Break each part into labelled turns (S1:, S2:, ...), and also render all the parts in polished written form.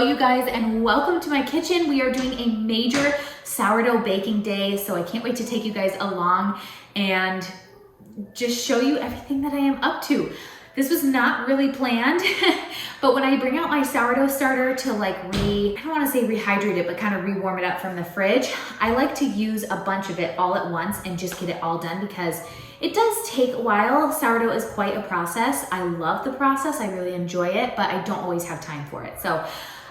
S1: Hello you guys and welcome to my kitchen. We are doing a major sourdough baking day, so I can't wait to take you guys along and just show you everything that I am up to. This was not really planned, but when I bring out my sourdough starter to I don't want to say rehydrate it, but kind of re-warm it up from the fridge, I like to use a bunch of it all at once and just get it all done because it does take a while. Sourdough is quite a process. I love the process, I really enjoy it, but I don't always have time for it. So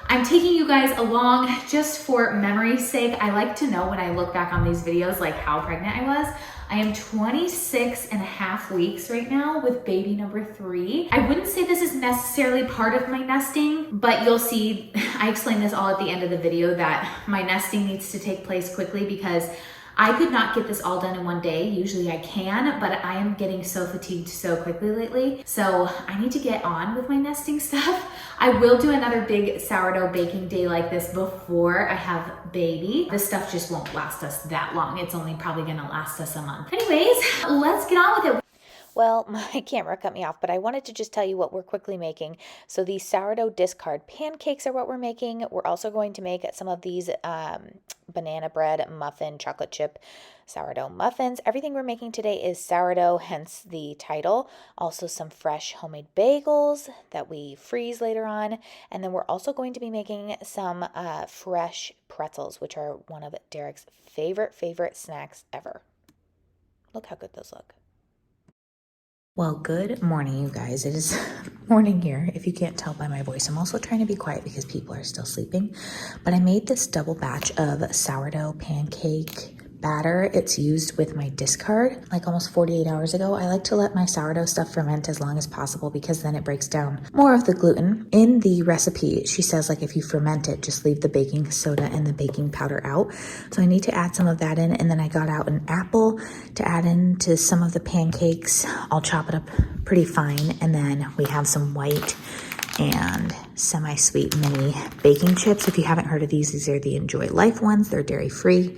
S1: I'm taking you guys along just for memory's sake. I like to know when I look back on these videos like how pregnant I was. I am 26 and a half weeks right now with baby number 3. I wouldn't say this is necessarily part of my nesting, but you'll see, I explain this all at the end of the video that my nesting needs to take place quickly because I could not get this all done in one day. Usually I can, but I am getting so fatigued so quickly lately. So I need to get on with my nesting stuff. I will do another big sourdough baking day like this before I have baby. This stuff just won't last us that long. It's only probably gonna last us a month. Anyways, let's get on with it.
S2: Well, my camera cut me off, but I wanted to just tell you what we're quickly making. So these sourdough discard pancakes are what we're making. We're also going to make some of these banana bread muffin chocolate chip sourdough muffins. Everything we're making today is sourdough, hence the title. Also some fresh homemade bagels that we freeze later on. And then we're also going to be making some fresh pretzels, which are one of Derek's favorite snacks ever. Look how good those look.
S3: Well, good morning, you guys. It is morning here. If you can't tell by my voice, I'm also trying to be quiet because people are still sleeping. But I made this double batch of sourdough pancake batter. It's used with my discard like almost 48 hours ago. I like to let my sourdough stuff ferment as long as possible because then it breaks down more of the gluten. In the recipe, she says like if you ferment it, just leave the baking soda and the baking powder out. So I need to add some of that in, and then I got out an apple to add into some of the pancakes. I'll chop it up pretty fine, and then we have some white and semi-sweet mini baking chips. If you haven't heard of these are the Enjoy Life ones. They're dairy-free.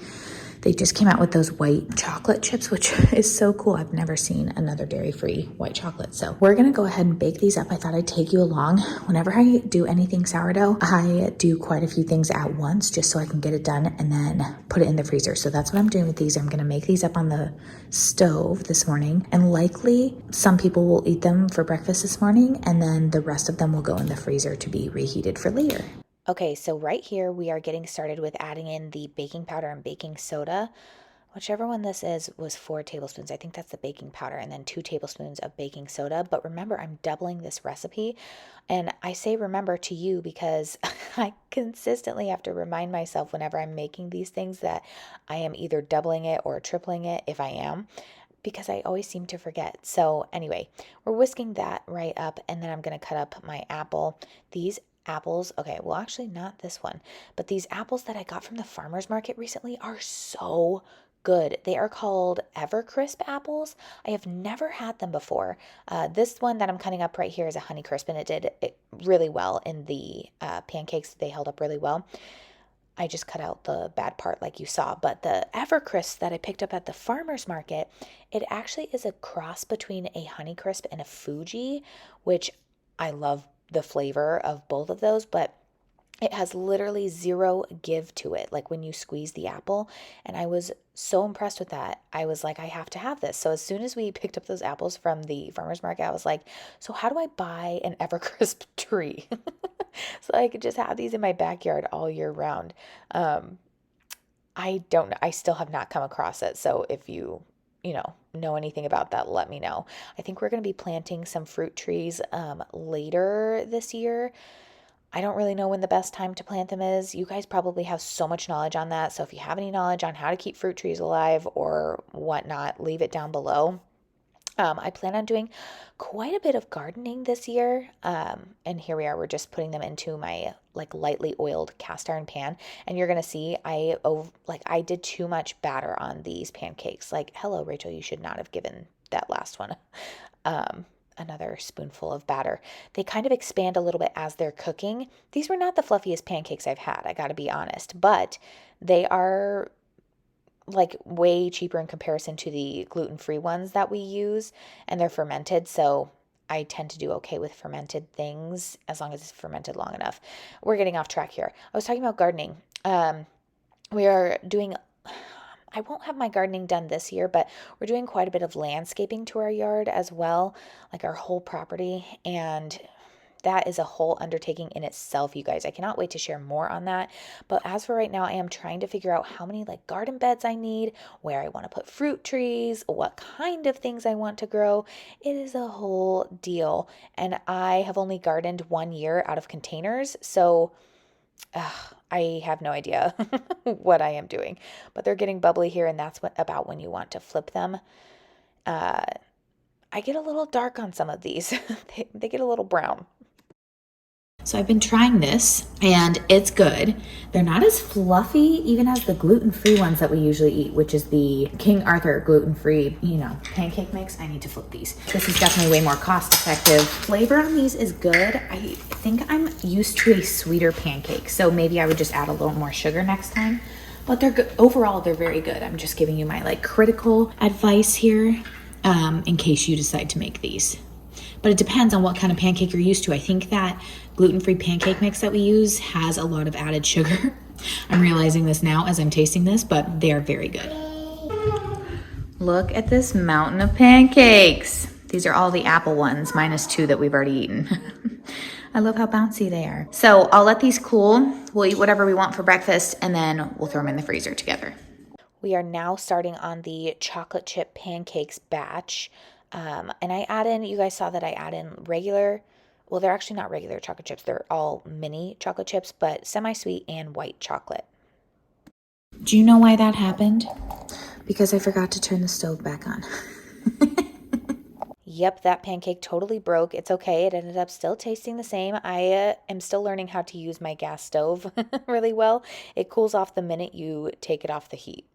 S3: They just came out with those white chocolate chips, which is so cool. I've never seen another dairy-free white chocolate. So we're gonna go ahead and bake these up. I thought I'd take you along. Whenever I do anything sourdough, I do quite a few things at once just so I can get it done and then put it in the freezer. So that's what I'm doing with these. I'm gonna make these up on the stove this morning, and likely some people will eat them for breakfast this morning, and then the rest of them will go in the freezer to be reheated for later.
S2: Okay, so right here we are getting started with adding in the baking powder and baking soda. Whichever one this is was 4 tablespoons. I think that's the baking powder, and then 2 tablespoons of baking soda. But remember, I'm doubling this recipe. And I say remember to you because I consistently have to remind myself whenever I'm making these things that I am either doubling it or tripling it if I am, because I always seem to forget. So anyway, we're whisking that right up, and then I'm going to cut up my apple. These apples, okay, well actually not this one, but these apples that I got from the farmer's market recently are so good. They are called Evercrisp apples. I have never had them before. This one that I'm cutting up right here is a Honeycrisp, and it did it really well in the pancakes. They held up really well. I just cut out the bad part like you saw, but the Evercrisp that I picked up at the farmer's market, it actually is a cross between a Honeycrisp and a Fuji, which I love the flavor of both of those, but it has literally zero give to it, like when you squeeze the apple. And I was so impressed with that. I was like, I have to have this. So as soon as we picked up those apples from the farmer's market, I was like, so how do I buy an Evercrisp tree? So I could just have these in my backyard all year round. I don't know. I still have not come across it. So if you know anything about that, let me know. I think we're going to be planting some fruit trees later this year. I don't really know when the best time to plant them is. You guys probably have so much knowledge on that. So if you have any knowledge on how to keep fruit trees alive or whatnot, leave it down below. I plan on doing quite a bit of gardening this year. And here we are, we're just putting them into my lightly oiled cast iron pan. And you're going to see I did too much batter on these pancakes. Like, hello, Rachel, you should not have given that last one another spoonful of batter. They kind of expand a little bit as they're cooking. These were not the fluffiest pancakes I've had, I got to be honest, but they are way cheaper in comparison to the gluten-free ones that we use, and they're fermented, so I tend to do okay with fermented things as long as it's fermented long enough. We're getting off track here. I was talking about gardening. We are doing, I won't have my gardening done this year, but we're doing quite a bit of landscaping to our yard as well, like our whole property. And that is a whole undertaking in itself, you guys. I cannot wait to share more on that. But as for right now, I am trying to figure out how many like garden beds I need, where I want to put fruit trees, what kind of things I want to grow. It is a whole deal. And I have only gardened 1 year out of containers. So I have no idea what I am doing. But they're getting bubbly here, and that's about when you want to flip them. I get a little dark on some of these. They get a little brown.
S3: So I've been trying this and it's good. They're not as fluffy even as the gluten-free ones that we usually eat, which is the King Arthur gluten-free, pancake mix. I need to flip these. This is definitely way more cost effective. Flavor on these is good. I think I'm used to a sweeter pancake, so maybe I would just add a little more sugar next time. But they're good. Overall, they're very good. I'm just giving you my like critical advice here in case you decide to make these. But it depends on what kind of pancake you're used to. I think that gluten-free pancake mix that we use has a lot of added sugar. I'm realizing this now as I'm tasting this, but they are very good. Look at this mountain of pancakes. These are all the apple ones, minus 2 that we've already eaten. I love how bouncy they are. So I'll let these cool. We'll eat whatever we want for breakfast, and then we'll throw them in the freezer together.
S2: We are now starting on the chocolate chip pancakes batch. And I add in, you guys saw that I add in regular, well, they're actually not regular chocolate chips. They're all mini chocolate chips, but semi-sweet and white chocolate.
S3: Do you know why that happened? Because I forgot to turn the stove back on.
S2: Yep, that pancake totally broke. It's okay. It ended up still tasting the same. I am still learning how to use my gas stove really well. It cools off the minute you take it off the heat.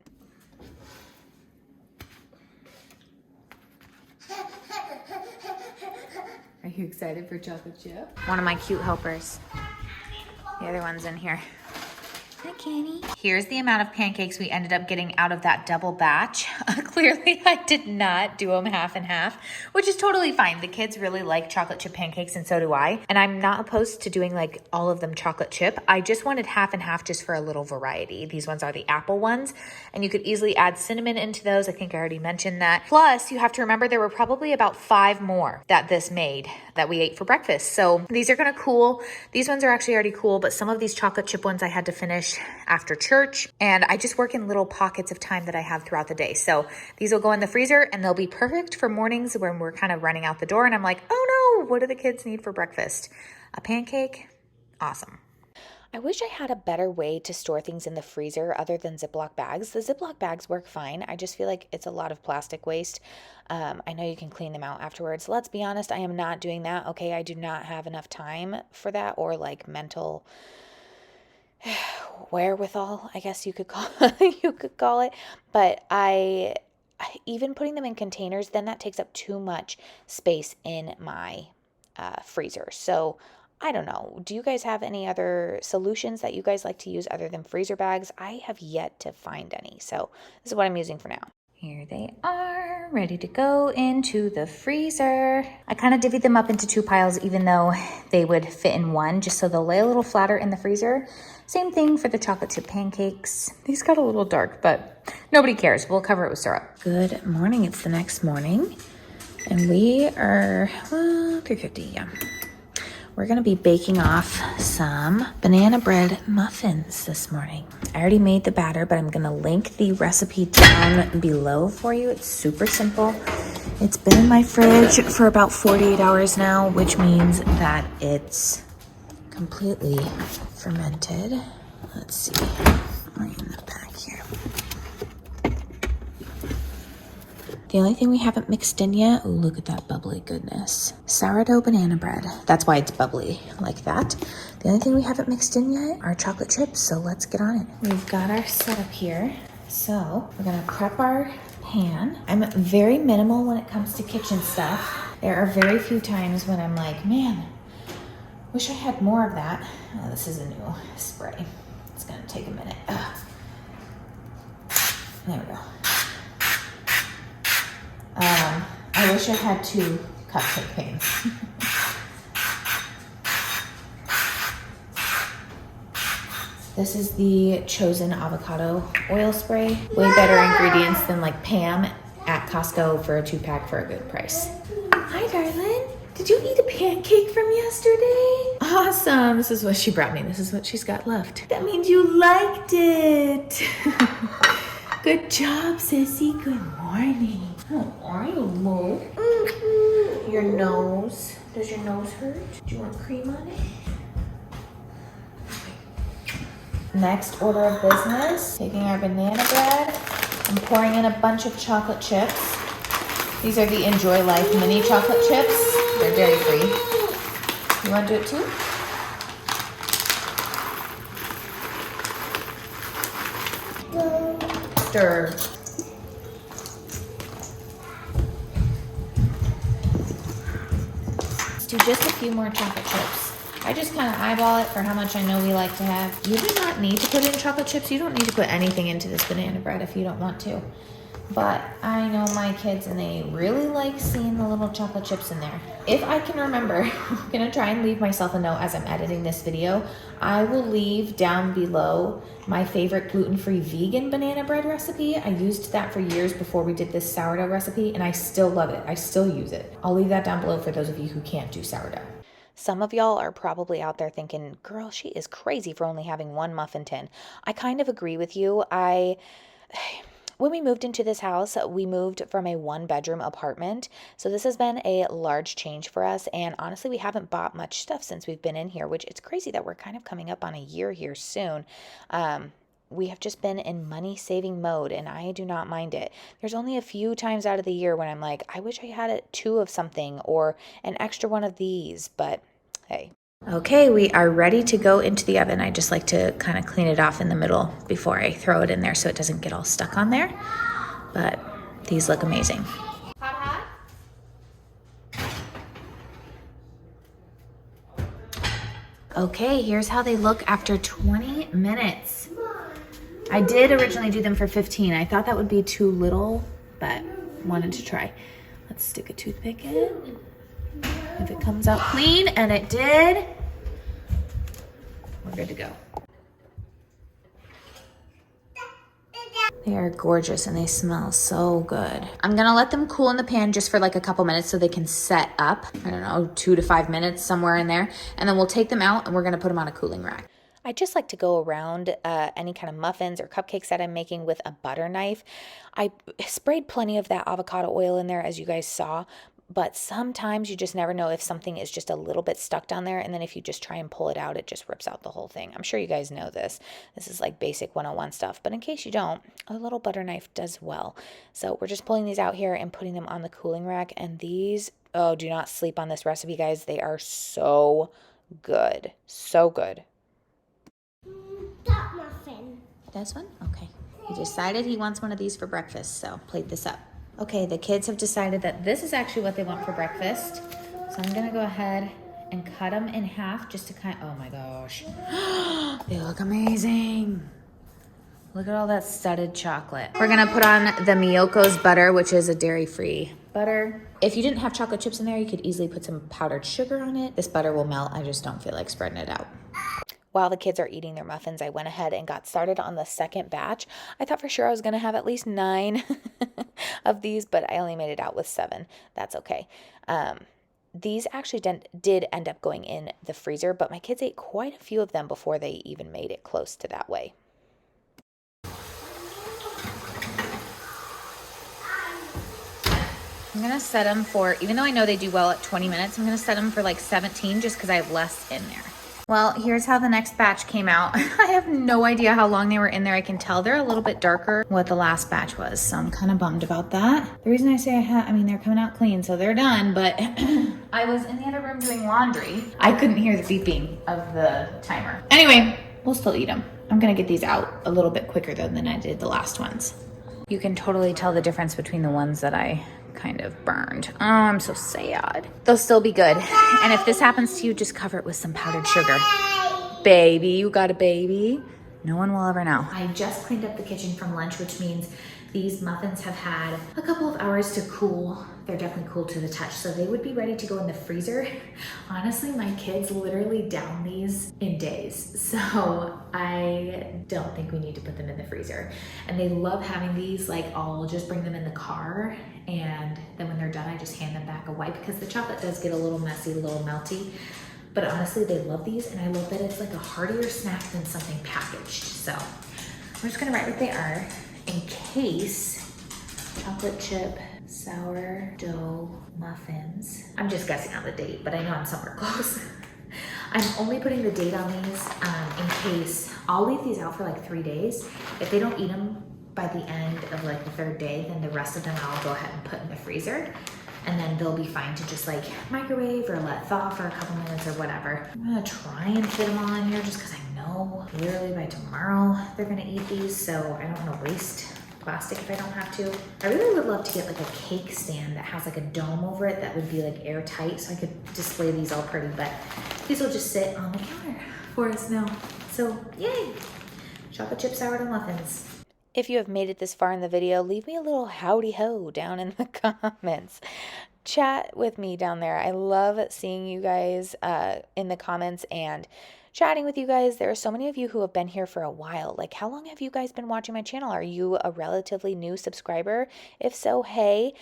S3: Are you excited for chocolate chip?
S2: One of my cute helpers. The other one's in here.
S3: Hi, Kenny.
S2: Here's the amount of pancakes we ended up getting out of that double batch. Clearly, I did not do them half and half, which is totally fine. The kids really like chocolate chip pancakes, and so do I. And I'm not opposed to doing like all of them chocolate chip. I just wanted half and half just for a little variety. These ones are the apple ones, and you could easily add cinnamon into those. I think I already mentioned that. Plus, you have to remember there were probably about 5 more that this made that we ate for breakfast. So these are gonna cool. These ones are actually already cool, but some of these chocolate chip ones I had to finish after church, and I just work in little pockets of time that I have throughout the day. So these will go in the freezer, and they'll be perfect for mornings when we're kind of running out the door and I'm like, oh no, what do the kids need for breakfast? A pancake? Awesome. I wish I had a better way to store things in the freezer other than Ziploc bags. The Ziploc bags work fine. I just feel like it's a lot of plastic waste. I know you can clean them out afterwards. Let's be honest, I am not doing that. Okay, I do not have enough time for that, or like mental wherewithal, I guess you could call it. But I even putting them in containers, then that takes up too much space in my freezer. So I don't know. Do you guys have any other solutions that you guys like to use other than freezer bags? I have yet to find any. So this is what I'm using for now.
S3: Here they are, ready to go into the freezer. I kind of divvied them up into 2 piles, even though they would fit in one, just so they'll lay a little flatter in the freezer. Same thing for the chocolate chip pancakes. These got a little dark, but nobody cares. We'll cover it with syrup. Good morning. It's the next morning, and we are 3:50. Yeah. We're gonna be baking off some banana bread muffins this morning. I already made the batter, but I'm gonna link the recipe down below for you. It's super simple. It's been in my fridge for about 48 hours now, which means that it's completely fermented. Let's see, right in the back here. The only thing we haven't mixed in yet, oh, look at that bubbly goodness. Sourdough banana bread. That's why it's bubbly like that. The only thing we haven't mixed in yet are chocolate chips, so let's get on it. We've got our setup here. So we're gonna prep our pan. I'm very minimal when it comes to kitchen stuff. There are very few times when I'm like, man, wish I had more of that. Oh, this is a new spray. It's gonna take a minute. There we go. I wish I had 2 cupcake pans. This is the Chosen avocado oil spray. Way better ingredients than like Pam at Costco for a 2-pack for a good price. Hi, darling. Did you eat a pancake from yesterday? Awesome. This is what she brought me. This is what she's got left. That means you liked it. Good job, sissy. Good morning. How are you, Mo? Your nose. Does your nose hurt? Do you want cream on it? Next order of business, taking our banana bread and pouring in a bunch of chocolate chips. These are the Enjoy Life mini chocolate chips. They're dairy free. You want to do it too? Stir. Let's do just a few more chocolate chips. I just kind of eyeball it for how much I know we like to have. You do not need to put in chocolate chips. You don't need to put anything into this banana bread if you don't want to. But I know my kids and they really like seeing the little chocolate chips in there. If I can remember, I'm gonna try and leave myself a note as I'm editing this video. I will leave down below my favorite gluten-free vegan banana bread recipe. I used that for years before we did this sourdough recipe and I still love it. I still use it. I'll leave that down below for those of you who can't do sourdough.
S2: Some of y'all are probably out there thinking, girl, she is crazy for only having one muffin tin. I kind of agree with you. When we moved into this house, we moved from a 1-bedroom apartment. So this has been a large change for us. And honestly, we haven't bought much stuff since we've been in here, which it's crazy that we're kind of coming up on a year here soon. We have just been in money saving mode and I do not mind it. There's only a few times out of the year when I'm like, I wish I had 2 of something or an extra one of these, but hey.
S3: Okay, we are ready to go into the oven. I just like to kind of clean it off in the middle before I throw it in there so it doesn't get all stuck on there. But these look amazing.
S1: Hot, hot?
S3: Okay, here's how they look after 20 minutes. I did originally do them for 15. I thought that would be too little, but wanted to try. Let's stick a toothpick in. If it comes out clean, and it did, we're good to go. They are gorgeous and they smell so good. I'm gonna let them cool in the pan just for like a couple minutes so they can set up. I don't know, 2 to 5 minutes, somewhere in there. And then we'll take them out and we're gonna put them on a cooling rack.
S2: I just like to go around any kind of muffins or cupcakes that I'm making with a butter knife. I sprayed plenty of that avocado oil in there, as you guys saw, but sometimes you just never know if something is just a little bit stuck down there, and then if you just try and pull it out, it just rips out the whole thing. I'm sure you guys know this. This is like basic 101 stuff, but in case you don't, a little butter knife does well. So we're just pulling these out here and putting them on the cooling rack, and these, oh, do not sleep on this recipe, guys. They are so good. So good.
S4: That muffin.
S3: This one? Okay. He decided he wants one of these for breakfast, so plate this up. Okay, the kids have decided that this is actually what they want for breakfast. So I'm gonna go ahead and cut them in half just to oh my gosh. They look amazing. Look at all that studded chocolate. We're gonna put on the Miyoko's butter, which is a dairy-free butter. If you didn't have chocolate chips in there, you could easily put some powdered sugar on it. This butter will melt. I just don't feel like spreading it out.
S2: While the kids are eating their muffins, I went ahead and got started on the second batch. I thought for sure I was going to have at least 9 of these, but I only made it out with 7. That's okay. These actually did end up going in the freezer, but my kids ate quite a few of them before they even made it close to that way.
S3: I'm gonna set them for, even though I know they do well at 20 minutes, I'm gonna set them for like 17 just because I have less in there. Well, here's how the next batch came out. I have no idea how long they were in there. I can tell they're a little bit darker what the last batch was, so I'm kind of bummed about that. The reason I say I mean, they're coming out clean, so they're done, but I was in the other room doing laundry. I couldn't hear the beeping of the timer. Anyway, we'll still eat them. I'm gonna get these out a little bit quicker though than I did the last ones. You can totally tell the difference between the ones that I kind of burned. Oh, I'm so sad. They'll still be good. And if this happens to you, just cover it with some powdered sugar. Baby, you got a baby? No one will ever know. I just cleaned up the kitchen from lunch, which means
S1: These muffins have had a couple of hours to cool. They're definitely cool to the touch, so they would be ready to go in the freezer. Honestly, my kids literally down these in days, so I don't think we need to put them in the freezer. And they love having these, like I'll just bring them in the car, and then when they're done, I just hand them back a wipe because the chocolate does get a little messy, a little melty. But honestly, they love these, and I love that it's like a heartier snack than something packaged. So I'm just gonna write what they are in case. Chocolate chip sourdough muffins. I'm just guessing on the date, but I know I'm somewhere close. I'm only putting the date on these in case. I'll leave these out for like 3 days. If they don't eat them by the end of like the 3rd day, then the rest of them I'll go ahead and put in the freezer. And then they'll be fine to just like microwave or let thaw for a couple minutes or whatever. I'm gonna try and fit them all in here just because I know literally by tomorrow they're gonna eat these, so I don't wanna waste plastic if I don't have to. I really would love to get like a cake stand that has like a dome over it that would be like airtight so I could display these all pretty, but these will just sit on the counter for us now. So yay, chocolate chip sourdough muffins.
S2: If you have made it this far in the video, leave me a little howdy ho down in the comments. Chat with me down there. I love seeing you guys in the comments and chatting with you guys. There are so many of you who have been here for a while. Like, how long have you guys been watching my channel? Are you a relatively new subscriber? If so, hey.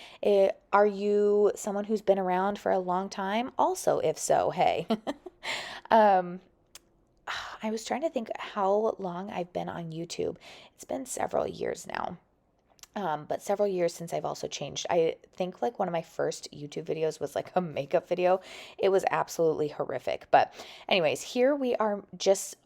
S2: Are you someone who's been around for a long time? Also, if so, hey. I was trying to think how long I've been on YouTube. It's been several years now. But several years since I've also changed. I think like one of my first YouTube videos was like a makeup video. It was absolutely horrific. But anyways, here we are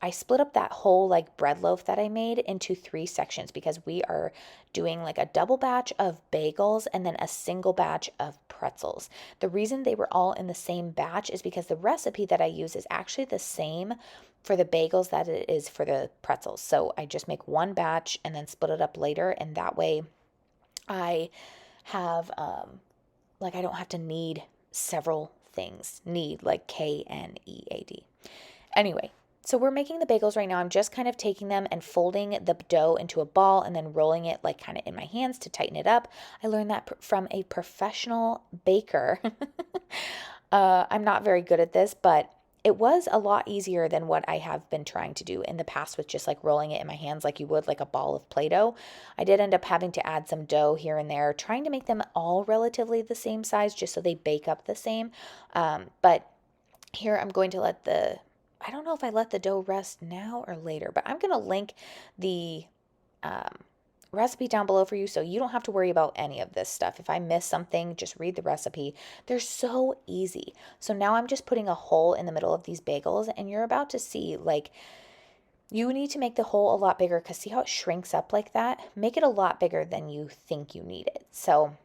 S2: I split up that whole like bread loaf that I made into 3 sections because we are doing like a double batch of bagels and then a single batch of pretzels. The reason they were all in the same batch is because the recipe that I use is actually the same for the bagels that it is for the pretzels. So I just make one batch and then split it up later, and that way I have, like, I don't have to knead several things. Knead, like K-N-E-A-D. Anyway, so we're making the bagels right now. I'm just kind of taking them and folding the dough into a ball and then rolling it, like, kind of in my hands to tighten it up. I learned that from a professional baker. I'm not very good at this, but it was a lot easier than what I have been trying to do in the past with just like rolling it in my hands like you would like a ball of Play-Doh. I did end up having to add some dough here and there, trying to make them all relatively the same size just so they bake up the same. But here I'm going to I don't know if I let the dough rest now or later, but I'm going to link the recipe down below for you so you don't have to worry about any of this stuff. If I miss something, just read the recipe. They're so easy. So now I'm just putting a hole in the middle of these bagels, and you're about to see, like, you need to make the hole a lot bigger because see how it shrinks up like that? Make it a lot bigger than you think you need it. So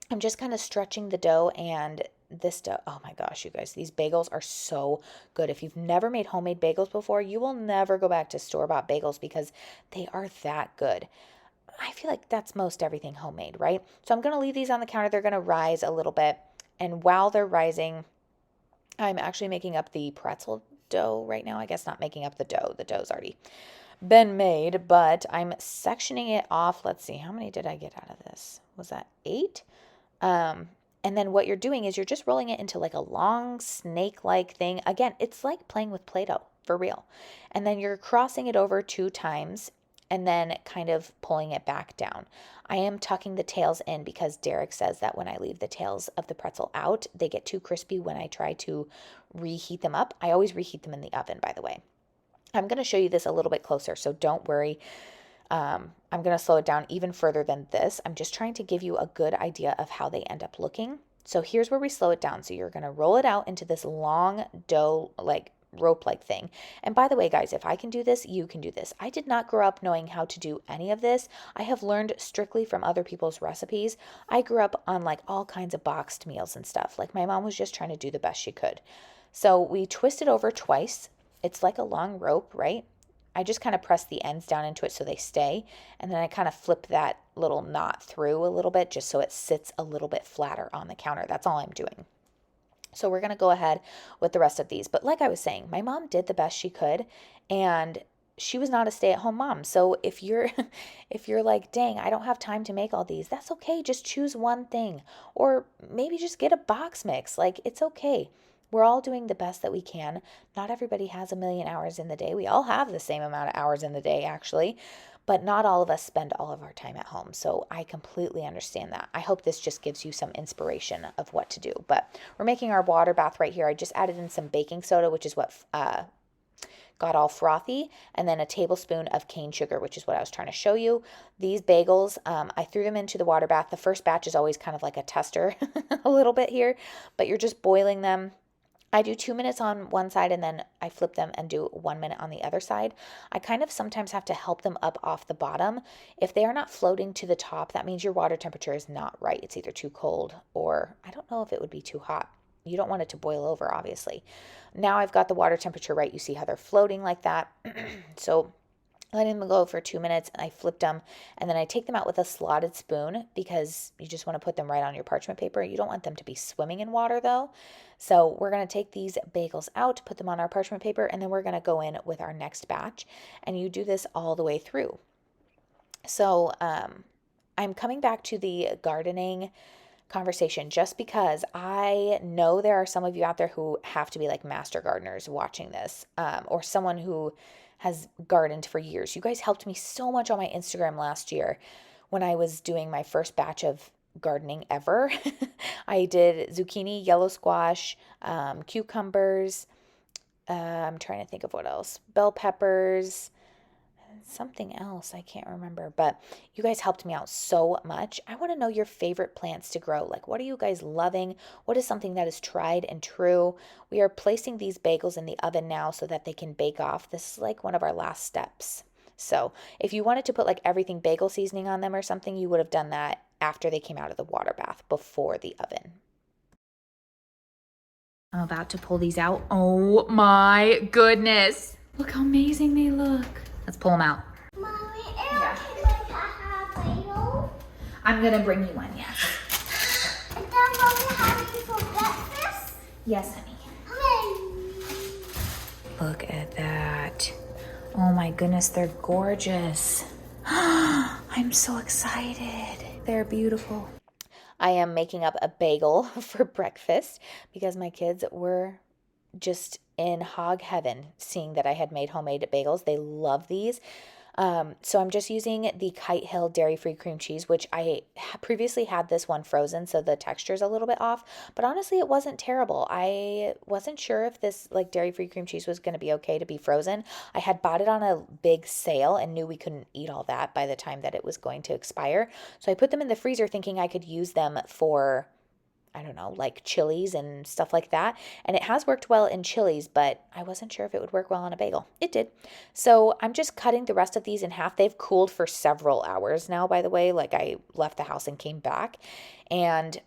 S2: I'm just kind of stretching the dough, and this dough, oh my gosh, you guys, these bagels are so good. If you've never made homemade bagels before, you will never go back to store-bought bagels because they are that good. I feel like that's most everything homemade, right? So I'm going to leave these on the counter. They're going to rise a little bit. And while they're rising, I'm actually making up the pretzel dough right now. I guess not making up the dough. The dough's already been made, but I'm sectioning it off. Let's see. How many did I get out of this? Was that 8? And then what you're doing is you're just rolling it into like a long snake-like thing. Again, it's like playing with Play-Doh, for real. And then you're crossing it over 2 times and then kind of pulling it back down. I am tucking the tails in because Derek says that when I leave the tails of the pretzel out, they get too crispy when I try to reheat them up. I always reheat them in the oven, by the way. I'm going to show you this a little bit closer, so don't worry. I'm going to slow it down even further than this. I'm just trying to give you a good idea of how they end up looking. So here's where we slow it down. So you're going to roll it out into this long dough, like rope-like thing. And by the way, guys, if I can do this, you can do this. I did not grow up knowing how to do any of this. I have learned strictly from other people's recipes. I grew up on like all kinds of boxed meals and stuff. Like my mom was just trying to do the best she could. So we twist it over twice. It's like a long rope, right? I just kind of press the ends down into it so they stay. And then I kind of flip that little knot through a little bit just so it sits a little bit flatter on the counter. That's all I'm doing. So we're going to go ahead with the rest of these. But like I was saying, my mom did the best she could, and she was not a stay-at-home mom. So if you're if you're like, dang, I don't have time to make all these, that's okay. Just choose one thing, or maybe just get a box mix. Like, it's okay. We're all doing the best that we can. Not everybody has a million hours in the day. We all have the same amount of hours in the day, actually, but not all of us spend all of our time at home. So I completely understand that. I hope this just gives you some inspiration of what to do. But we're making our water bath right here. I just added in some baking soda, which is what got all frothy, and then a tablespoon of cane sugar, which is what I was trying to show you. These bagels, I threw them into the water bath. The first batch is always kind of like a tester a little bit here, but you're just boiling them. I do 2 minutes on one side and then I flip them and do 1 minute on the other side. I kind of sometimes have to help them up off the bottom. If they are not floating to the top, that means your water temperature is not right. It's either too cold, or I don't know if it would be too hot. You don't want it to boil over, obviously. Now I've got the water temperature right. You see how they're floating like that. So letting them go for 2 minutes, and I flipped them, and then I take them out with a slotted spoon because you just want to put them right on your parchment paper. You don't want them to be swimming in water though. So we're going to take these bagels out, put them on our parchment paper, and then we're going to go in with our next batch, and you do this all the way through. So I'm coming back to the gardening conversation just because I know there are some of you out there who have to be like master gardeners watching this, or someone who has gardened for years. You guys helped me so much on my Instagram last year when I was doing my first batch of gardening ever. I did zucchini, yellow squash, cucumbers. I'm trying to think of what else. Bell peppers, something else I can't remember, but you guys helped me out so much. I want to know your favorite plants to grow. Like, what are you guys loving? What is something that is tried and true? We are placing these bagels in the oven now so that they can bake off. This is like one of our last steps. So if you wanted to put like everything bagel seasoning on them or something, you would have done that after they came out of the water bath, before the oven.
S1: I'm about to pull these out. Oh my goodness. Look how amazing they look. Let's pull them out.
S4: Mommy,
S1: Yeah.
S4: can like have a bagel?
S1: I'm gonna bring you one, yes.
S4: And then what we having for breakfast?
S1: Yes, honey.
S4: Hooray!
S3: Look at that. Oh my goodness, they're gorgeous. I'm so excited. They're beautiful.
S2: I am making up a bagel for breakfast because my kids were just in hog heaven seeing that I had made homemade bagels. They love these. So I'm just using the Kite Hill dairy-free cream cheese, which I previously had this one frozen, so the texture is a little bit off, but honestly, it wasn't terrible. I wasn't sure if this like dairy-free cream cheese was going to be okay to be frozen. I had bought it on a big sale and knew we couldn't eat all that by the time that it was going to expire. So I put them in the freezer thinking I could use them for, I don't know, like chilies and stuff like that. And it has worked well in chilies, but I wasn't sure if it would work well on a bagel. It did. So I'm just cutting the rest of these in half. They've cooled for several hours now, by the way. Like, I left the house and came back. And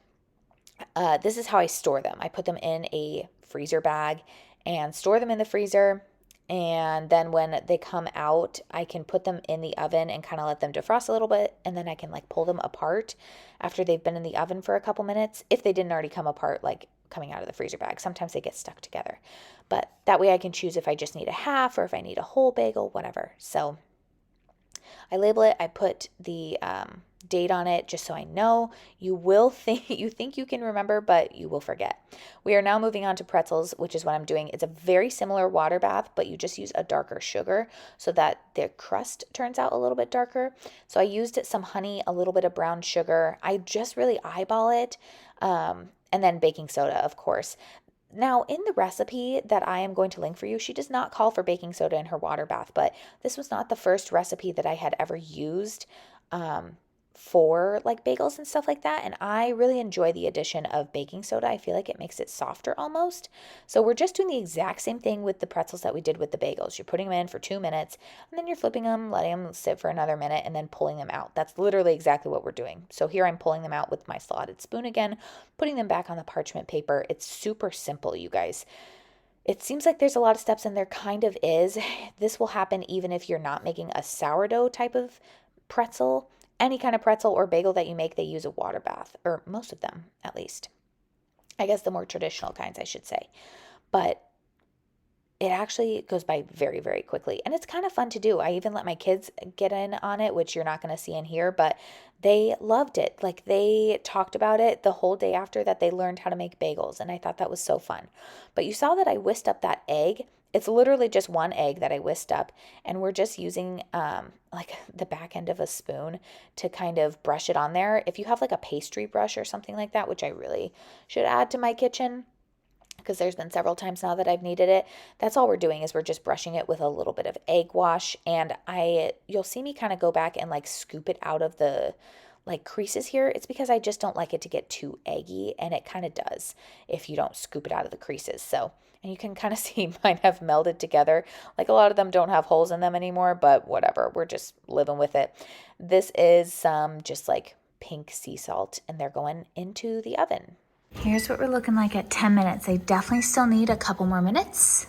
S2: this is how I store them. I put them in a freezer bag and store them in the freezer. And then when they come out, I can put them in the oven and kind of let them defrost a little bit. And then I can like pull them apart after they've been in the oven for a couple minutes, if they didn't already come apart, like coming out of the freezer bag. Sometimes they get stuck together. But that way I can choose if I just need a half or if I need a whole bagel, whatever. So I label it. I put the date on it just so I know. You think you can remember, but you will forget. We are now moving on to pretzels, which is what I'm doing. It's a very similar water bath, but you just use a darker sugar so that the crust turns out a little bit darker. So I used some honey, a little bit of brown sugar. I just really eyeball it, and then baking soda, of course. Now, in the recipe that I am going to link for you, she does not call for baking soda in her water bath, but this was not the first recipe that I had ever used for like bagels and stuff like that. And I really enjoy the addition of baking soda. I feel like it makes it softer almost. So we're just doing the exact same thing with the pretzels that we did with the bagels. You're putting them in for 2 minutes and then you're flipping them, letting them sit for another minute and then pulling them out. That's literally exactly what we're doing. So here I'm pulling them out with my slotted spoon again, putting them back on the parchment paper. It's super simple, you guys. It seems like there's a lot of steps and there kind of is. This will happen even if you're not making a sourdough type of pretzel. Any kind of pretzel or bagel that you make, they use a water bath, or most of them at least. I guess the more traditional kinds, I should say. But it actually goes by very, very quickly. And it's kind of fun to do. I even let my kids get in on it, which you're not going to see in here, but they loved it. Like they talked about it the whole day after that they learned how to make bagels. And I thought that was so fun. But you saw that I whisked up that egg. It's literally just one egg that I whisked up, and we're just using like the back end of a spoon to kind of brush it on there. If you have like a pastry brush or something like that, which I really should add to my kitchen, because there's been several times now that I've needed it. That's all we're doing is we're just brushing it with a little bit of egg wash. And you'll see me kind of go back and like scoop it out of the like creases here. It's because I just don't like it to get too eggy, and it kind of does if you don't scoop it out of the creases. So, and you can kind of see mine have melded together. Like a lot of them don't have holes in them anymore, but whatever. We're just living with it. This is some just like pink sea salt, and they're going into the oven.
S1: Here's what we're looking like at 10 minutes. They definitely still need a couple more minutes.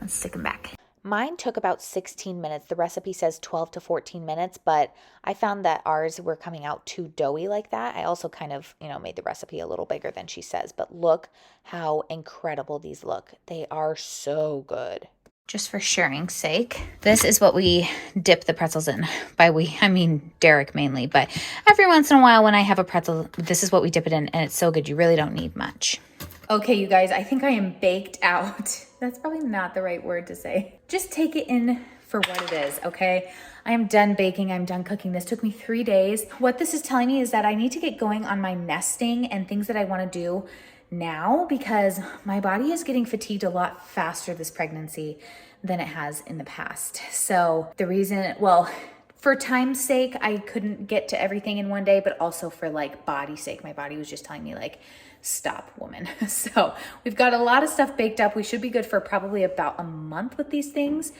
S1: Let's stick them back.
S2: Mine took about 16 minutes. The recipe says 12 to 14 minutes, but I found that ours were coming out too doughy like that. I also kind of, made the recipe a little bigger than she says, but look how incredible these look. They are so good.
S1: Just for sharing's sake, this is what we dip the pretzels in. By we, I mean Derek mainly, but every once in a while when I have a pretzel, this is what we dip it in, and it's so good. You really don't need much. Okay, you guys, I think I am baked out. That's probably not the right word to say. Just take it in for what it is, okay? I am done baking. I'm done cooking. This took me 3 days. What this is telling me is that I need to get going on my nesting and things that I want to do now, because my body is getting fatigued a lot faster this pregnancy than it has in the past. So the reason, well, for time's sake, I couldn't get to everything in one day, but also for like body's sake. My body was just telling me like, stop, woman. So we've got a lot of stuff baked up. We should be good for probably about a month with these things.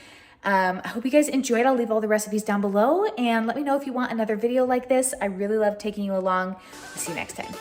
S1: I hope you guys enjoyed. I'll leave all the recipes down below, and let me know if you want another video like this. I really love taking you along. See you next time.